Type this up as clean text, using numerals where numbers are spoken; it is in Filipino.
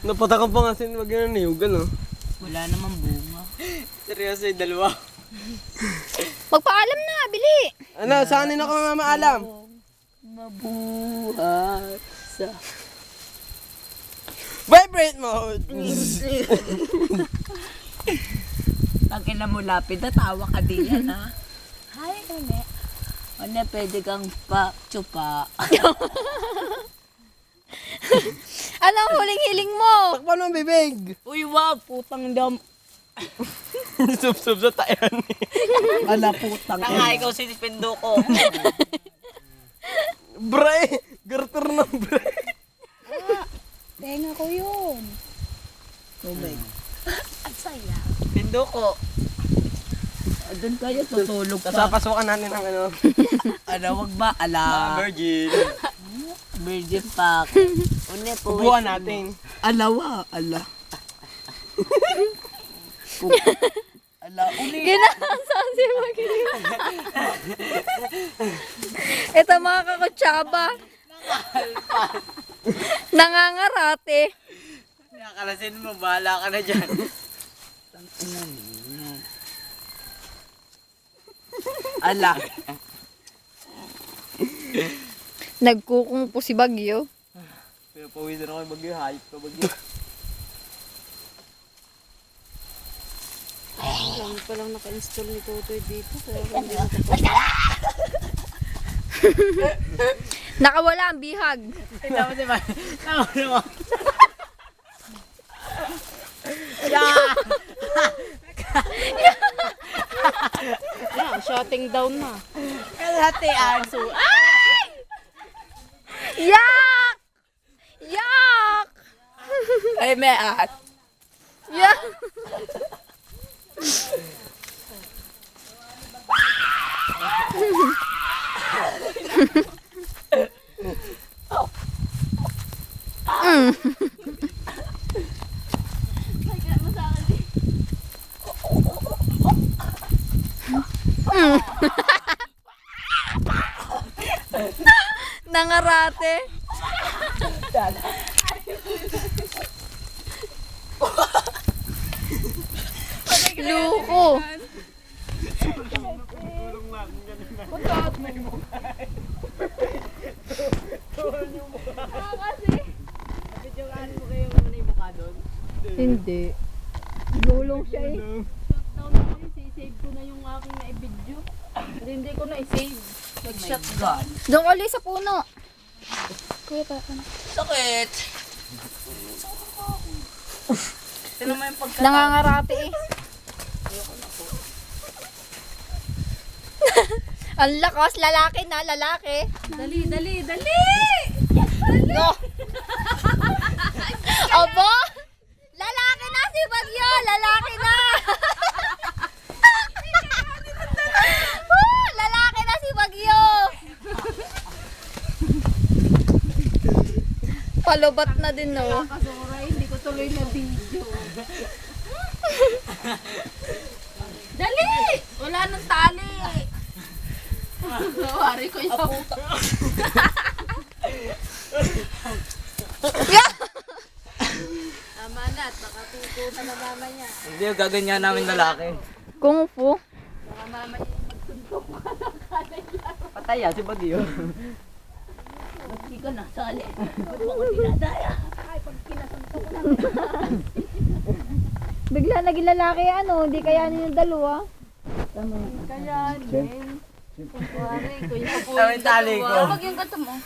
Napatakan pa nga sin wag yun niyugan oh. Wala namang bunga. Seryoso yung dalawa. Magpaalam na, bili. Ano, saan na ako mamaalam? Mabuhay sa... Vibrate mode! Tangina mo lapid na tawa ka din yan ha. Hi, Eme. Ano, pwede kang pa-chupa. Ano ang huling-hiling mo? Takpan mo ang bibig! Uy, wag, putang dam. Sub-sub sa tayan. Ala, putang. Tanga, ikaw sinipindo ko. Bre! Garter ng bre! Tenga ko yun. Oh my. Ang saya. Pindo ko. Doon kayo tutulog pa. Pasukan natin ang ano. Ano, wag ba? Ala. Virgin. Virgin pack. Une po. Bubuhan natin. Alawa. Ala. Ala, uli. Ginasaan si Magili. Ito mga kakutsaba. Nangangarate. Nakalasin mo, bahala ka na dyan. Ala. Nagkukung po si Bagyo. Pero pawisan ako yung bagyo, hype ka bagyo. Lang pa lang naka-install ni Totoy dito. Kaya hindi Nakawala ang bihag. Tama si Man. Tama mo. Yan, shutting down na. Kalahati aso. Yak! Yak! Ay, may at. Yak! Nangarate. Luko. Hindi. Gulong siya eh. Shutdown na kasi, save ko na yung aking na-video. Hindi ko na i-save. Nag-shotgun. Doon ulit sa puno. Kuya pa. Sakit. Sino mo yung pagkatawa? Nangangarate eh. Ang lakas, lalaki na, lalaki. Dali, dali, dali! No. Aba! Lalaki na si Bagyo! Lalaki na! Lalaki na si Bagyo! Palubat na din, no? Kasuray, hindi ko tuloy na video. Dali! Wala nang tali. Nawari ko yung puta. Tama na, at nakatuto na na mama niya. Hindi, gaganyan namin lalaki. Kung fu. Baka mama niya magsuntok ka ng kalay lang. Pataya si Bagyo. Hindi ka nasali. Ba't mo ko dinadaya? Ay, pag kinasuntok na. Bigla naging lalaki, ano? Hindi kayanin yung dalawa. Kaya din. Kuwari, kuya po Tawin tali ko. Pag yung gato mo.